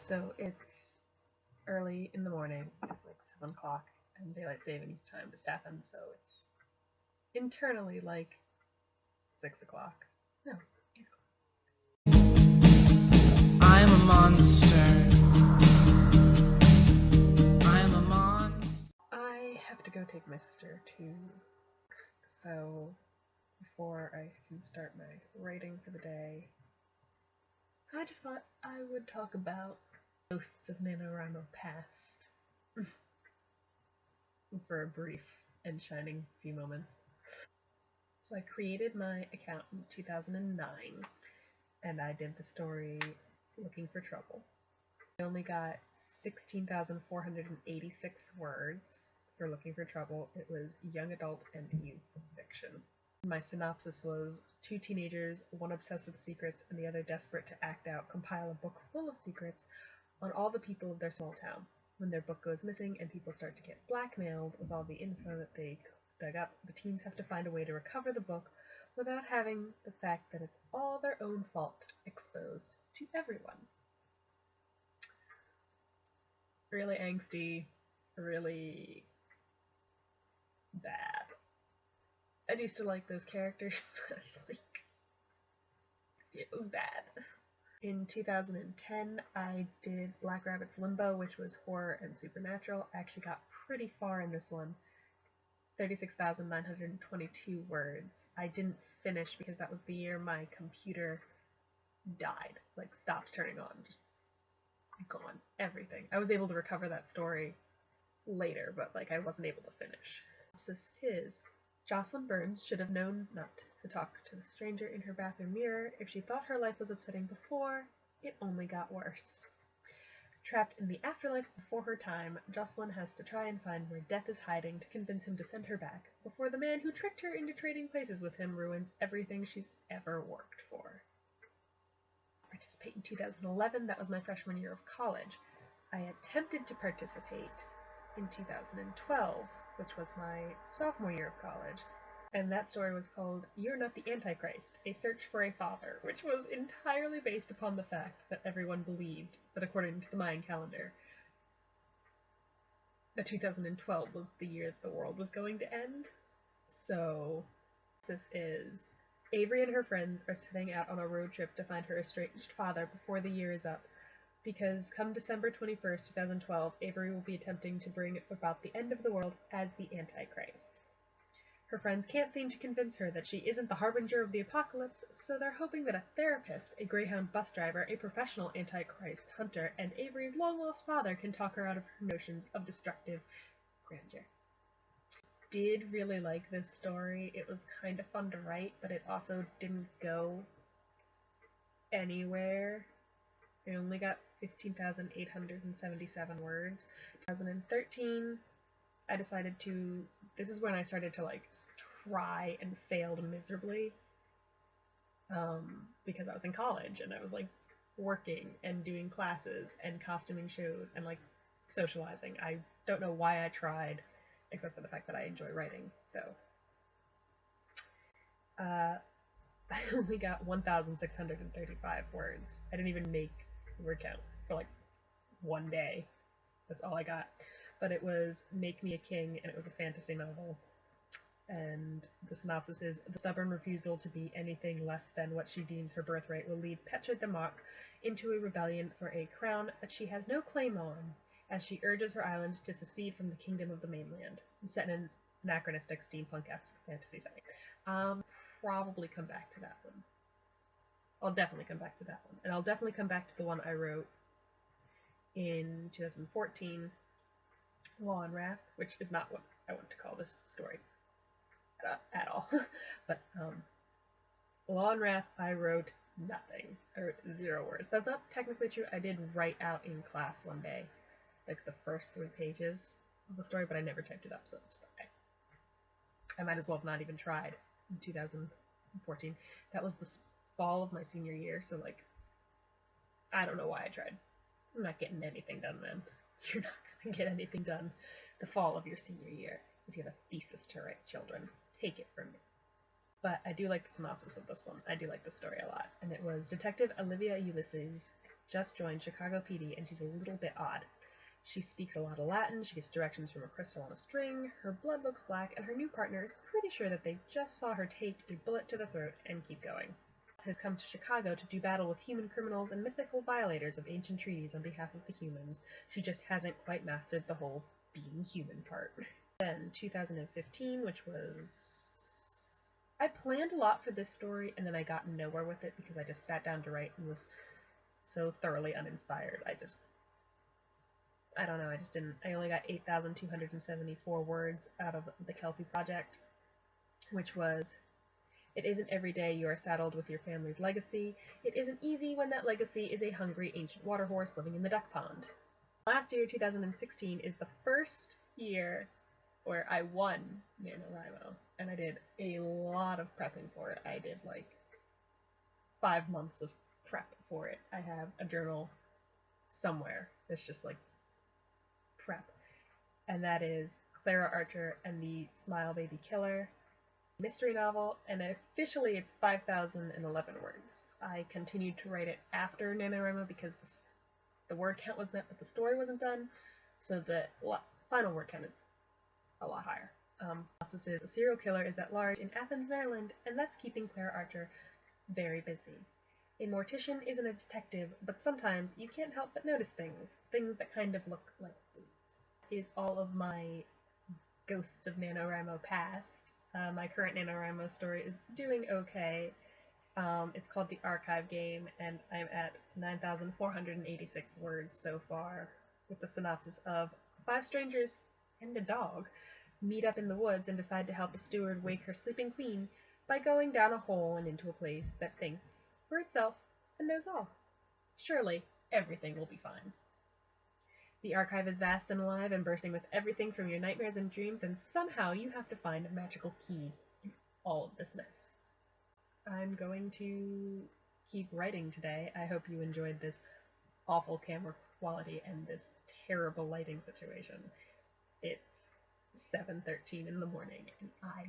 So it's early in the morning, like 7 o'clock, and daylight savings time just happened, so it's internally like 6 o'clock. No, 8 o'clock. I'm a monster. I'm a monster. I have to go take my sister to work, so before I can start my writing for the day, so I just thought I would talk about ghosts of NaNoWriMo past for a brief and shining few moments. So I created my account in 2009, and I did the story Looking for Trouble. I only got 16,486 words for Looking for Trouble. It was young adult and youth fiction. My synopsis was 2 teenagers, one obsessed with secrets and the other desperate to act out, compile a book full of secrets on all the people of their small town. When their book goes missing and people start to get blackmailed with all the info that they dug up, the teens have to find a way to recover the book without having the fact that it's all their own fault exposed to everyone. Really angsty, really bad. I used to like those characters, but like, it was bad. In 2010, I did Black Rabbit's Limbo, which was horror and supernatural. I actually got pretty far in this one. 36,922 words. I didn't finish because that was the year my computer died, like stopped turning on, just gone, everything. I was able to recover that story later, but like I wasn't able to finish. This is Jocelyn Burns should have known not to talk to the stranger in her bathroom mirror. If she thought her life was upsetting before, it only got worse. Trapped in the afterlife before her time, Jocelyn has to try and find where death is hiding to convince him to send her back, before the man who tricked her into trading places with him ruins everything she's ever worked for. Participate in 2011, that was my freshman year of college. I attempted to participate in 2012, which was my sophomore year of college, and that story was called You're Not the Antichrist, A Search for a Father, which was entirely based upon the fact that everyone believed that according to the Mayan calendar, that 2012 was the year that the world was going to end. So this is Avery and her friends are setting out on a road trip to find her estranged father before the year is up, because come December 21st, 2012, Avery will be attempting to bring about the end of the world as the Antichrist. Her friends can't seem to convince her that she isn't the harbinger of the apocalypse, so they're hoping that a therapist, a Greyhound bus driver, a professional Antichrist hunter, and Avery's long-lost father can talk her out of her notions of destructive grandeur. Did really like this story. It was kind of fun to write, but it also didn't go anywhere. I only got 15,877 words. 2013, I decided to, this is when I started to like try and failed miserably, because I was in college and I was like working and doing classes and costuming shows and like socializing. I don't know why I tried, except for the fact that I enjoy writing. So I only got 1,635 words. I didn't even make word count for like one day. That's all I got. But it was Make Me a King, and it was a fantasy novel. And the synopsis is, the stubborn refusal to be anything less than what she deems her birthright will lead Petra the Mock into a rebellion for a crown that she has no claim on, as she urges her island to secede from the kingdom of the mainland. Set in an anachronistic steampunk-esque fantasy setting. Probably come back to that one. I'll definitely come back to that one. And I'll definitely come back to the one I wrote in 2014, Law and Wrath, which is not what I want to call this story at all. But Law and Wrath, I wrote nothing, or 0 words. That's not technically true. I did write out in class one day, like the first 3 pages of the story, but I never typed it up, so just, I might as well have not even tried in 2014. That was the fall of my senior year, so like, I don't know why I tried. I'm not getting anything done then. You're not going to get anything done the fall of your senior year if you have a thesis to write, children. Take it from me. But I do like the synopsis of this one. I do like the story a lot. And it was Detective Olivia Ulysses just joined Chicago PD, and she's a little bit odd. She speaks a lot of Latin, she gets directions from a crystal on a string, her blood looks black, and her new partner is pretty sure that they just saw her take a bullet to the throat and keep going. Has come to Chicago to do battle with human criminals and mythical violators of ancient treaties on behalf of the humans. She just hasn't quite mastered the whole being human part. Then 2015, which was... I planned a lot for this story, and then I got nowhere with it because I just sat down to write and was so thoroughly uninspired. I don't know, I just didn't. I only got 8,274 words out of the Kelpie project, which was, it isn't every day you are saddled with your family's legacy. It isn't easy when that legacy is a hungry ancient water horse living in the duck pond. Last year, 2016, is the first year where I won NaNoWriMo, and I did a lot of prepping for it. I did like 5 months of prep for it. I have a journal somewhere that's just like prep, and that is Clara Archer and the Smile Baby Killer mystery novel, and officially it's 5,011 words. I continued to write it after NaNoWriMo because the word count was met, but the story wasn't done, so the final word count is a lot higher. Synopsis is, a serial killer is at large in Athens, Maryland, and that's keeping Clara Archer very busy. A mortician isn't a detective, but sometimes you can't help but notice things that kind of look like foods. Is all of my Ghosts of NaNoWriMo past. My current NaNoWriMo story is doing okay. It's called The Archive Game, and I'm at 9,486 words so far, with the synopsis of 5 strangers and a dog meet up in the woods and decide to help a steward wake her sleeping queen by going down a hole and into a place that thinks for itself and knows all. Surely, everything will be fine. The archive is vast and alive and bursting with everything from your nightmares and dreams, and somehow you have to find a magical key in all of this mess. I'm going to keep writing today. I hope you enjoyed this awful camera quality and this terrible lighting situation. It's 7:13 in the morning, and I